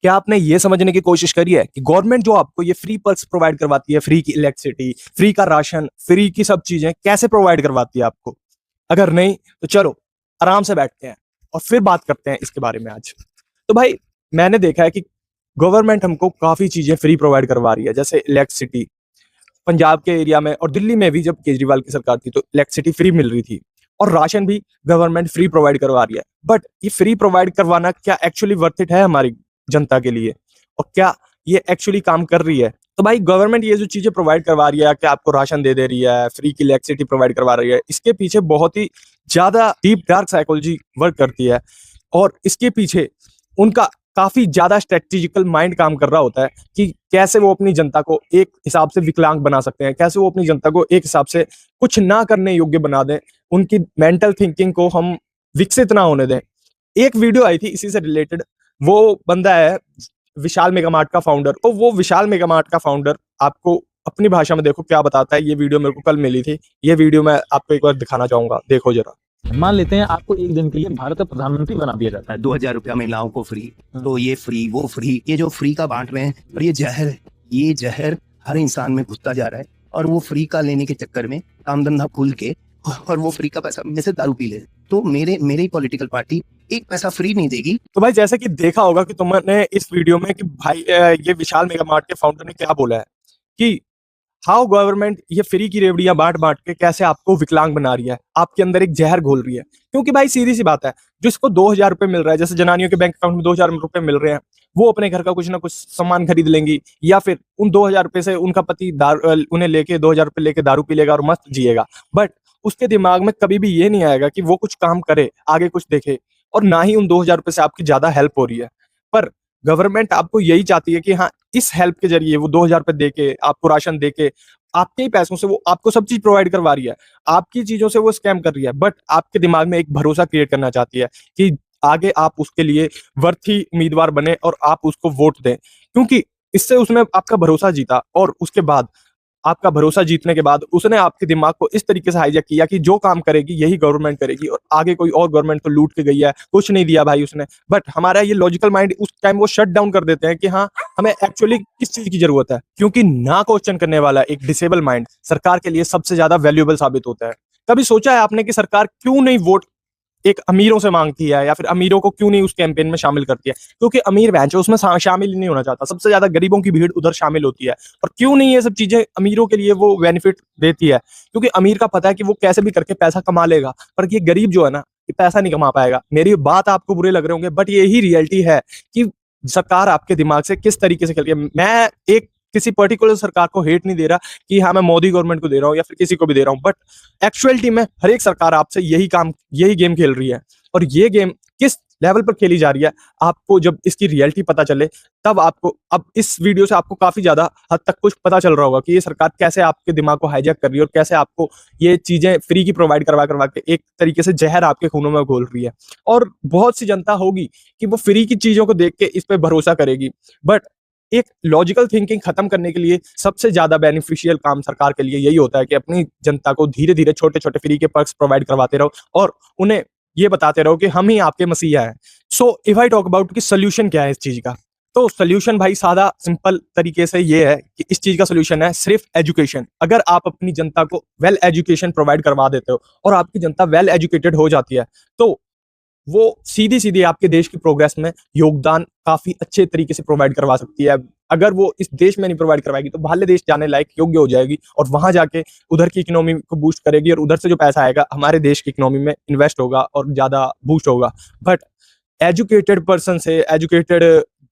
क्या आपने ये समझने की कोशिश करी है कि गवर्नमेंट जो आपको ये फ्री पर्क्स प्रोवाइड करवाती है, फ्री की इलेक्ट्रिसिटी, फ्री का राशन, फ्री की सब चीजें कैसे प्रोवाइड करवाती है आपको? अगर नहीं तो चलो आराम से बैठते हैं और फिर बात करते हैं इसके बारे में आज। तो भाई मैंने देखा है कि गवर्नमेंट हमको काफी चीजें फ्री प्रोवाइड करवा रही है, जैसे इलेक्ट्रिसिटी। पंजाब के एरिया में और दिल्ली में भी जब केजरीवाल की सरकार थी तो इलेक्ट्रिसिटी फ्री मिल रही थी, और राशन भी गवर्नमेंट फ्री प्रोवाइड करवा रही है। बट ये फ्री प्रोवाइड करवाना क्या एक्चुअली वर्थ इट है हमारी जनता के लिए, और क्या ये एक्चुअली काम कर रही है? तो भाई गवर्नमेंट ये जो चीजें प्रोवाइड करवा रही है कि आपको राशन दे दे रही है, फ्री की इलेक्ट्रिसिटी प्रोवाइड करवा रही है, इसके पीछे बहुत ही ज्यादा डीप डार्क साइकोलॉजी वर्क करती है। और इसके पीछे उनका काफी ज्यादा स्ट्रेटेजिकल माइंड काम कर रहा होता है कि कैसे वो अपनी जनता को एक हिसाब से विकलांग बना सकते हैं, कैसे वो अपनी जनता को एक हिसाब से कुछ ना करने योग्य बना दें, उनकी मेंटल थिंकिंग को हम विकसित ना होने दें। एक वीडियो आई थी इसी से रिलेटेड, वो बंदा है विशाल मेगामार्ट का फाउंडर। तो वो विशाल मेगामार्ट का फाउंडर आपको अपनी भाषा में देखो क्या बताता है। ये वीडियो मेरे को कल मिली थी, ये वीडियो मैं आपको एक बार दिखाना चाहूंगा, देखो जरा। मान लेते हैं आपको एक दिन के लिए भारत का प्रधानमंत्री बना दिया जाता है। 2000 रुपया महिलाओं को फ्री, तो ये फ्री वो फ्री, ये जो फ्री का बांट रहे हैं, और ये जहर हर इंसान में घुसता जा रहा है। और वो फ्री का लेने के चक्कर में काम धंधा खुल के और वो फ्री का पैसा में से दारू पी ले, तो मेरी पॉलिटिकल पार्टी एक पैसा फ्री नहीं देगी। तो भाई जैसे कि देखा होगा कि तुमने इस वीडियो में कि भाई ये विशाल मेगामार्ट के फाउंडर ने क्या बोला है कि हाउ गवर्नमेंट ये फ्री की रेवड़ियां बांट बांट के कैसे आपको विकलांग बना रही है, आपके अंदर एक जहर घोल रही है। क्योंकि भाई सीधी सी बात है, जिसको 2000 रुपए मिल रहा है, जैसे जनानियों के बैंक अकाउंट में 2000 रुपए मिल रहे हैं, वो अपने घर का कुछ ना कुछ सामान खरीद लेंगी, या फिर उन 2000 रुपए से उनका पति उन्हें लेके 2000 रुपए लेके दारू पी लेगा और मस्त जिएगा। बट उसके दिमाग में कभी भी ये नहीं आएगा कि वो कुछ काम करे, आगे कुछ देखे, और ना ही उन 2000 रुपए से आपकी ज्यादा हेल्प हो रही है। पर गवर्नमेंट आपको यही चाहती है कि हाँ, इस हेल्प के जरिए वो 2000 रुपए दे के, आपको राशन दे के, आपके ही पैसों से वो आपको सब चीज प्रोवाइड करवा रही है, आपकी चीजों से वो स्कैम कर रही है। बट आपके दिमाग में एक भरोसा क्रिएट करना चाहती है कि आगे आप उसके लिए वर्थी उम्मीदवार बने और आप उसको वोट दें, क्योंकि इससे उसने आपका भरोसा जीता, और उसके बाद आपका भरोसा जीतने के बाद उसने आपके दिमाग को इस तरीके से हाईजैक किया कि जो काम करेगी यही गवर्नमेंट करेगी, और आगे कोई और गवर्नमेंट तो लूट के गई है, कुछ नहीं दिया भाई उसने। बट हमारा ये लॉजिकल माइंड उस टाइम वो शट डाउन कर देते हैं कि हाँ, हमें एक्चुअली किस चीज की जरूरत है, क्योंकि ना क्वेश्चन करने वाला एक डिसेबल माइंड सरकार के लिए सबसे ज्यादा वैल्यूएबल साबित होता है। कभी सोचा है आपने कि सरकार क्यों नहीं वोट एक अमीरों से मांगती है, या फिर अमीरों को क्यों नहीं उस कैंपेन में शामिल करती है? क्योंकि अमीर बेंच उसमें शामिल ही नहीं होना चाहता, सबसे ज्यादा गरीबों की भीड़ उधर शामिल होती है। और क्यों नहीं ये सब चीजें अमीरों के लिए वो बेनिफिट देती है? क्योंकि अमीर का पता है कि वो कैसे भी करके पैसा कमा लेगा, पर ये गरीब जो है ना, ये पैसा नहीं कमा पाएगा। मेरी बात आपको बुरे लग रहे होंगे, बट यही रियलिटी है कि सरकार आपके दिमाग से किस तरीके से खेल रही है। मैं एक किसी पर्टिकुलर सरकार को हेट नहीं दे रहा कि हाँ मैं मोदी गवर्नमेंट को दे रहा हूँ या फिर किसी को भी दे रहा हूँ, बट एक्चुअलिटी में हर एक सरकार आपसे यही गेम खेल रही है। और ये गेम किस लेवल पर खेली जा रही है, आपको जब इसकी रियलिटी पता चले, तब आपको, अब इस वीडियो से आपको काफी ज्यादा हद तक कुछ पता चल रहा होगा कि ये सरकार कैसे आपके दिमाग को हाईजैक कर रही है, और कैसे आपको ये चीजें फ्री की प्रोवाइड करवा करवा के एक तरीके से जहर आपके खूनों में घोल रही है। और बहुत सी जनता होगी कि वो फ्री की चीजों को देख के इस पे भरोसा करेगी, बट एक लॉजिकल थिंकिंग खत्म करने के लिए सबसे ज्यादा बेनिफिशियल काम सरकार के लिए यही होता है कि अपनी जनता को धीरे धीरे छोटे छोटे फ्री के पर्क्स प्रोवाइड करवाते रहो, और उन्हें ये बताते रहो कि हम ही आपके मसीहा हैं। So if I talk about कि सोल्यूशन क्या है इस चीज का, तो सोल्यूशन भाई सादा सिंपल तरीके से ये है कि इस चीज का सोल्यूशन है सिर्फ एजुकेशन। अगर आप अपनी जनता को वेल एजुकेशन प्रोवाइड करवा देते हो और आपकी जनता वेल एजुकेटेड हो जाती है, तो वो सीधी सीधी आपके देश की प्रोग्रेस में योगदान काफी अच्छे तरीके से प्रोवाइड करवा सकती है। अगर वो इस देश में नहीं प्रोवाइड करवाएगी तो बाहर देश जाने लायक योग्य हो जाएगी, और वहां जाके उधर की इकोनॉमी को बूस्ट करेगी, और उधर से जो पैसा आएगा हमारे देश की इकोनॉमी में इन्वेस्ट होगा और ज्यादा बूस्ट होगा। बट एजुकेटेड पर्सन से, एजुकेटेड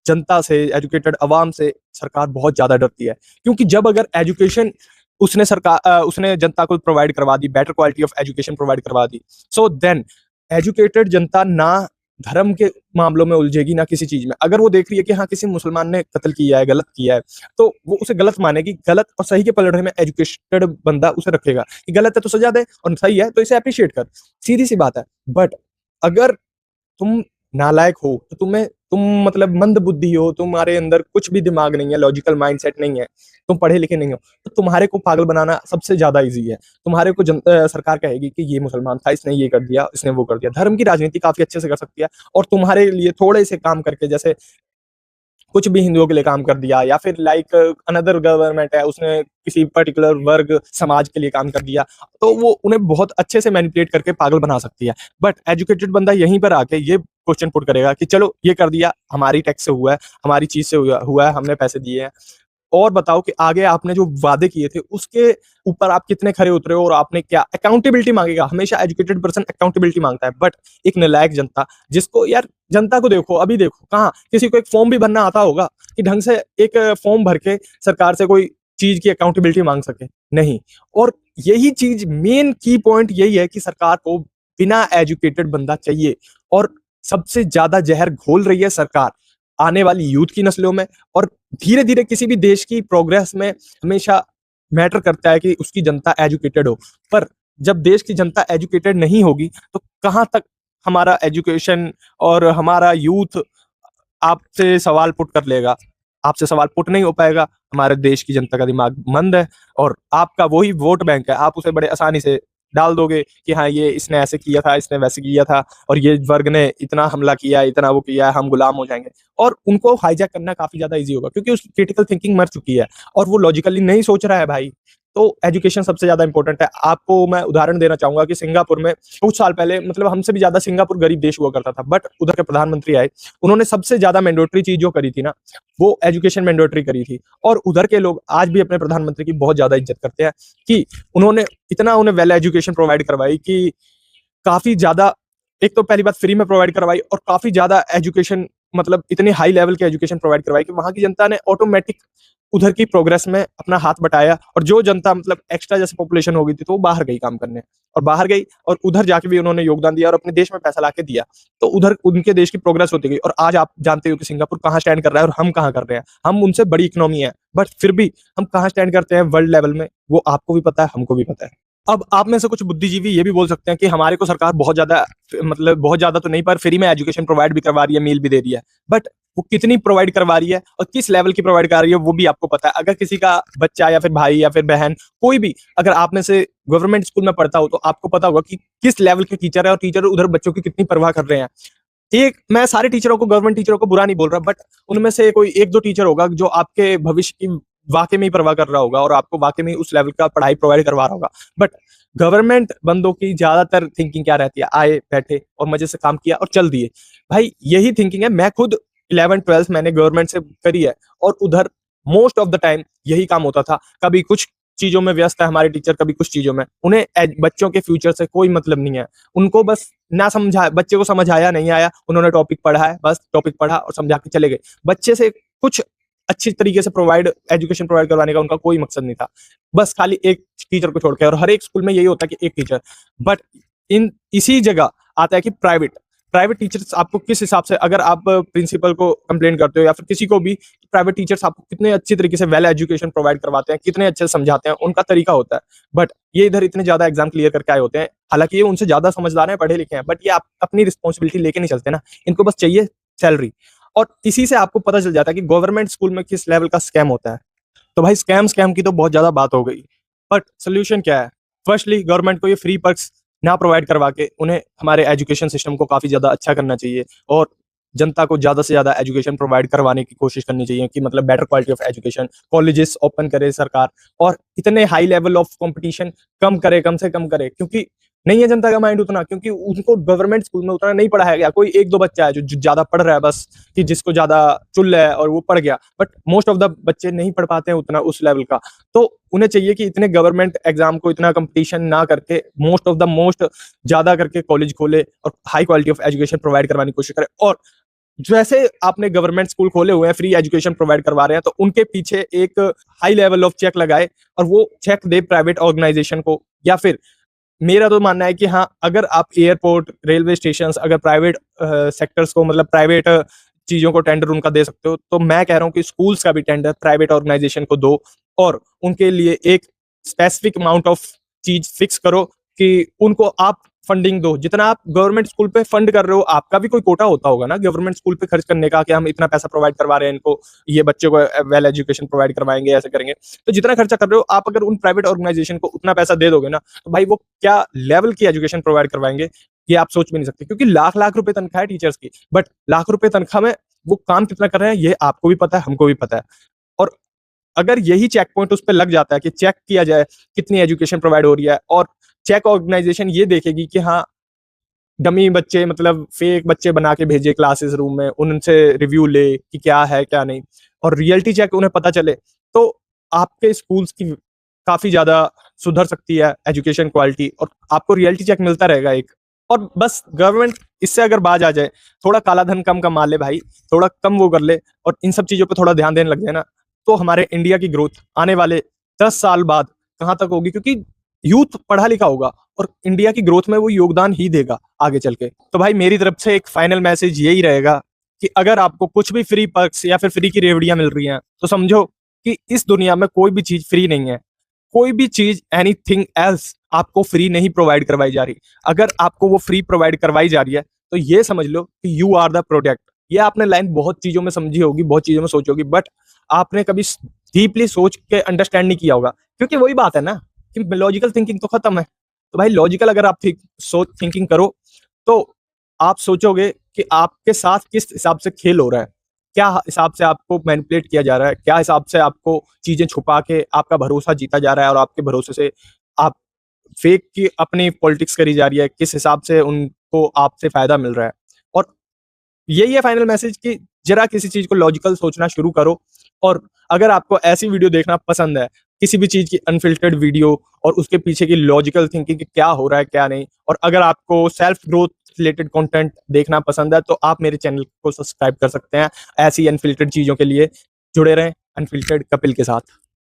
जनता से, एजुकेटेड अवाम से सरकार बहुत ज्यादा डरती है। क्योंकि जब अगर एजुकेशन उसने जनता को प्रोवाइड करवा दी, better quality of education provide करवा दी, सो देन एजुकेटेड जनता ना धर्म के मामलों में उलझेगी, ना किसी चीज में। अगर वो देख रही है कि हाँ किसी मुसलमान ने कत्ल किया है, गलत किया है, तो वो उसे गलत मानेगी। गलत और सही के पलड़े में एजुकेटेड बंदा उसे रखेगा कि गलत है तो सजा दे, और सही है तो इसे अप्रिशिएट कर, सीधी सी बात है। बट अगर तुम नालायक हो, तो तुम मतलब मंद बुद्धि हो, तुम्हारे अंदर कुछ भी दिमाग नहीं है, लॉजिकल माइंडसेट नहीं है, तुम पढ़े लिखे नहीं हो, तो तुम्हारे को पागल बनाना सबसे ज्यादा इजी है। तुम्हारे को सरकार कहेगी कि ये मुसलमान था, इसने ये कर दिया, इसने वो कर दिया। धर्म की राजनीति काफी अच्छे से कर सकती है, और तुम्हारे लिए थोड़े से काम करके, जैसे कुछ भी हिंदुओं के लिए काम कर दिया, या फिर लाइक अनदर गवर्नमेंट है उसने किसी पर्टिकुलर वर्ग समाज के लिए काम कर दिया, तो वो उन्हें बहुत अच्छे से मैनिपुलेट करके पागल बना सकती है। बट एजुकेटेड बंदा यहीं पर आके ये क्वेश्चन पुट करेगा कि चलो ये कर दिया, हमारी टैक्स से हुआ है, हमारी चीज से हुआ है, हमने पैसे दिए हैं, और बताओ कि आगे आपने जो वादे किए थे उसके ऊपर आप कितने खरे उतरे हो और आपने क्या अकाउंटेबिलिटी मांगेगा। हमेशा एजुकेटेड पर्सन अकाउंटेबिलिटी मांगता है, बट एक नालायक जनता, जिसको यार जनता को देखो, अभी देखो कहाँ किसी को एक फॉर्म भी भरना आता होगा कि ढंग से एक फॉर्म भर के सरकार से कोई चीज की अकाउंटेबिलिटी मांग सके, नहीं। और यही चीज मेन की पॉइंट यही है कि सरकार को बिना एजुकेटेड बंदा चाहिए, और सबसे ज्यादा जहर घोल रही है सरकार आने वाली यूथ की नस्लों में। और धीरे धीरे किसी भी देश की प्रोग्रेस में हमेशा मैटर करता है कि उसकी जनता एजुकेटेड हो, पर जब देश की जनता एजुकेटेड नहीं होगी तो कहाँ तक हमारा एजुकेशन और हमारा यूथ आपसे सवाल पुट कर लेगा। आपसे सवाल पुट नहीं हो पाएगा, हमारे देश की जनता का दिमाग मंद है, और आपका वही वोट बैंक है, आप उसे बड़े आसानी से डाल दोगे कि हाँ ये इसने ऐसे किया था, इसने वैसे किया था, और ये वर्ग ने इतना हमला किया, इतना वो किया, हम गुलाम हो जाएंगे। और उनको हाईजैक करना काफी ज्यादा इजी होगा, क्योंकि उसकी क्रिटिकल थिंकिंग मर चुकी है और वो लॉजिकली नहीं सोच रहा है भाई। तो एजुकेशन सबसे ज्यादा इंपॉर्टेंट है। आपको मैं उदाहरण देना चाहूंगा कि सिंगापुर में कुछ साल पहले, मतलब हमसे भी ज्यादा सिंगापुर गरीब देश हुआ करता था, बट उधर के प्रधानमंत्री आए, उन्होंने सबसे ज्यादा मैंडेटरी चीज जो करी थी ना, वो एजुकेशन मैंडेटरी करी थी। और उधर के लोग आज भी अपने प्रधानमंत्री की बहुत ज्यादा इज्जत करते हैं कि उन्होंने इतना उन्हें वेल एजुकेशन प्रोवाइड करवाई कि काफी ज्यादा, एक तो पहली बात फ्री में प्रोवाइड करवाई, और काफी ज्यादा एजुकेशन, मतलब इतनी हाई लेवल के एजुकेशन प्रोवाइड करवाई कि वहां की जनता ने ऑटोमेटिक उधर की प्रोग्रेस में अपना हाथ बटाया। और जो जनता मतलब एक्स्ट्रा जैसे पॉपुलेशन हो गई थी तो वो बाहर गई काम करने, और बाहर गई और उधर जाके भी उन्होंने योगदान दिया और अपने देश में पैसा लाके दिया, तो उधर उनके देश की प्रोग्रेस होती गई। और आज आप जानते हो कि सिंगापुर कहाँ स्टैंड कर रहा है और हम कहाँ कर रहे हैं। हम उनसे बड़ी इकोनॉमी है, बट फिर भी हम कहाँ स्टैंड करते हैं वर्ल्ड लेवल में, वो आपको भी पता है, हमको भी पता है। अब आप में से कुछ बुद्धिजीवी ये भी बोल सकते हैं कि हमारे को सरकार बहुत ज्यादा, मतलब बहुत ज्यादा तो नहीं, पर फ्री में एजुकेशन प्रोवाइड भी करवा रही है, मील भी दे रही है, बट वो कितनी प्रोवाइड करवा रही है और किस लेवल की प्रोवाइड कर रही है वो भी आपको पता है। अगर किसी का बच्चा या फिर भाई या फिर बहन कोई भी अगर आप में से गवर्नमेंट स्कूल में पढ़ता हो तो आपको पता होगा कि किस लेवल के टीचर है और टीचर उधर बच्चों की कितनी परवाह कर रहे हैं। एक, मैं सारे टीचरों को, गवर्नमेंट टीचरों को बुरा नहीं बोल रहा, बट उनमें से कोई एक दो टीचर होगा जो आपके भविष्य की वाकई में ही परवाह कर रहा होगा और आपको वाकई में उस लेवल का पढ़ाई प्रोवाइड करवा रहा होगा। बट गवर्नमेंट बंदों की ज्यादातर थिंकिंग क्या रहती है, आए बैठे और मजे से काम किया और चल दिए। भाई यही थिंकिंग है। मैं खुद 11th-12th मैंने गवर्नमेंट से करी है, और उधर मोस्ट ऑफ द टाइम यही काम होता था। कभी कुछ चीजों में व्यस्त है हमारे टीचर, कभी कुछ चीजों में। उन्हें बच्चों के फ्यूचर से कोई मतलब नहीं है। उनको बस ना समझा, बच्चे को समझ आया नहीं आया, उन्होंने टॉपिक पढ़ा है, बस टॉपिक पढ़ा और समझा के चले गए। बच्चे से कुछ अच्छी तरीके से एजुकेशन प्रोवाइड करवाने का उनका कोई मकसद नहीं था, बस खाली एक टीचर को छोड़ के। और हर एक स्कूल में यही होता है कि एक टीचर। बट इसी जगह आता है कि प्राइवेट टीचर्स आपको किस हिसाब से, अगर आप प्रिंसिपल को कंप्लेन करते हो या फिर किसी को भी, प्राइवेट टीचर्स आपको कितने अच्छी तरीके से वेल एजुकेशन प्रोवाइड करवाते हैं, कितने अच्छे से समझाते हैं, उनका तरीका होता है। बट ये इधर इतने ज्यादा एग्जाम क्लियर करके आए होते हैं, हालांकि ये उनसे ज्यादा समझदार हैं, पढ़े लिखे हैं, बट ये अपनी रिस्पॉन्सिबिलिटी लेके नहीं चलते ना, इनको बस चाहिए सैलरी। और इसी से आपको पता चल जाता है कि गवर्नमेंट स्कूल में किस लेवल का स्कैम होता है। तो भाई स्कैम की तो बहुत ज्यादा बात हो गई, बट सोल्यूशन क्या है? फर्स्टली गवर्नमेंट को ये फ्री पर्क्स ना प्रोवाइड करवा के उन्हें हमारे एजुकेशन सिस्टम को काफी ज्यादा अच्छा करना चाहिए, और जनता को ज्यादा से ज्यादा एजुकेशन प्रोवाइड करवाने की कोशिश करनी चाहिए कि मतलब better quality of education. Colleges open करे सरकार, और इतने हाई लेवल ऑफ कंपटीशन कम करे, कम से कम करे, क्योंकि नहीं है जनता का माइंड उतना, क्योंकि उनको गवर्नमेंट स्कूल में उतना नहीं पढ़ाया गया। कोई एक दो बच्चा है जो ज्यादा पढ़ रहा है, बस कि जिसको ज्यादा चुल है और वो पढ़ गया, बट मोस्ट ऑफ द बच्चे नहीं पढ़ पाते हैं उतना उस लेवल का। तो उन्हें चाहिए कि इतने गवर्नमेंट एग्जाम को इतना कंपटीशन ना करके मोस्ट ज्यादा करके कॉलेज खोले और high quality of education provide करवाने की कोशिश करे। और जैसे आपने गवर्नमेंट स्कूल खोले हुए हैं, फ्री एजुकेशन प्रोवाइड करवा रहे हैं, तो उनके पीछे एक हाई लेवल ऑफ चेक लगाए और वो चेक दे प्राइवेट ऑर्गेनाइजेशन को। या फिर मेरा तो मानना है कि हाँ, अगर आप एयरपोर्ट, रेलवे स्टेशन, अगर प्राइवेट सेक्टर्स को, मतलब प्राइवेट चीजों को टेंडर उनका दे सकते हो, तो मैं कह रहा हूँ कि स्कूल्स का भी टेंडर प्राइवेट ऑर्गेनाइजेशन को दो, और उनके लिए एक स्पेसिफिक अमाउंट ऑफ चीज फिक्स करो कि उनको आप फंडिंग दो। जितना आप गवर्नमेंट स्कूल पे फंड कर रहे हो, आपका भी कोई कोटा होता होगा ना गवर्नमेंट स्कूल पे खर्च करने का, कि हम इतना पैसा प्रोवाइड करवा रहे हैं इनको, ये बच्चे को वेल एजुकेशन प्रोवाइड करवाएंगे, ऐसे करेंगे। तो जितना खर्चा कर रहे हो आप, अगर उन प्राइवेट ऑर्गेनाइजेशन को उतना पैसा दे दोगे ना, तो भाई वो क्या लेवल की एजुकेशन प्रोवाइड करवाएंगे, ये आप सोच भी नहीं सकते। क्योंकि लाख लाख रुपए तनख्वाह है टीचर्स की, बट लाख रुपए तनख्वाह में वो काम कितना कर रहे हैं ये आपको भी पता है, हमको भी पता है। और अगर यही चेक पॉइंट उस पे लग जाता है कि चेक किया जाए कितनी एजुकेशन प्रोवाइड हो रही है, और चेक ऑर्गेनाइजेशन ये देखेगी कि हाँ, डमी बच्चे मतलब फेक बच्चे बना के भेजे क्लासेस रूम में, उनसे रिव्यू ले कि क्या है क्या नहीं, और रियलिटी चेक उन्हें पता चले, तो आपके स्कूल्स की काफी ज्यादा सुधर सकती है एजुकेशन क्वालिटी, और आपको रियलिटी चेक मिलता रहेगा एक। और बस गवर्नमेंट इससे अगर बाज आ जाए, थोड़ा काला धन कम कमा ले भाई, थोड़ा कम वो कर ले, और इन सब चीजों पे थोड़ा ध्यान देने लग जाए ना, तो हमारे इंडिया की ग्रोथ आने वाले 10 साल बाद कहाँ तक होगी, क्योंकि यूथ पढ़ा लिखा होगा और इंडिया की ग्रोथ में वो योगदान ही देगा आगे चल के। तो भाई मेरी तरफ से एक फाइनल मैसेज यही रहेगा कि अगर आपको कुछ भी फ्री पर्क्स या फिर फ्री की रेवड़ियां मिल रही हैं, तो समझो कि इस दुनिया में कोई भी चीज फ्री नहीं है। कोई भी चीज एनीथिंग एल्स आपको फ्री नहीं प्रोवाइड करवाई जा रही। अगर आपको वो फ्री प्रोवाइड करवाई जा रही है, तो ये समझ लो कि यू आर द प्रोडक्ट। ये आपने लाइन बहुत चीजों में समझी होगी, बहुत चीजों में सोची होगी, बट आपने कभी डीपली सोच के अंडरस्टैंड नहीं किया होगा, क्योंकि वही बात है ना कि लॉजिकल थिंकिंग तो खत्म है। तो भाई लॉजिकल अगर आप थिंकिंग करो, तो आप सोचोगे कि आपके साथ किस हिसाब से खेल हो रहा है, क्या हिसाब से आपको मैनिपुलेट किया जा रहा है, क्या हिसाब से आपको चीजें छुपा के आपका भरोसा जीता जा रहा है, और आपके भरोसे से आप फेक की अपनी पॉलिटिक्स करी जा रही है, किस हिसाब से उनको आपसे फायदा मिल रहा है। और यही है फाइनल मैसेज कि जरा किसी चीज को लॉजिकल सोचना शुरू करो। और अगर आपको ऐसी वीडियो देखना पसंद है, किसी भी चीज की अनफिल्टर्ड वीडियो और उसके पीछे की लॉजिकल थिंकिंग कि क्या हो रहा है क्या नहीं, और अगर आपको सेल्फ ग्रोथ रिलेटेड कंटेंट देखना पसंद है, तो आप मेरे चैनल को सब्सक्राइब कर सकते हैं। ऐसी अनफिल्टर्ड चीजों के लिए जुड़े रहें अनफिल्टर्ड कपिल के साथ।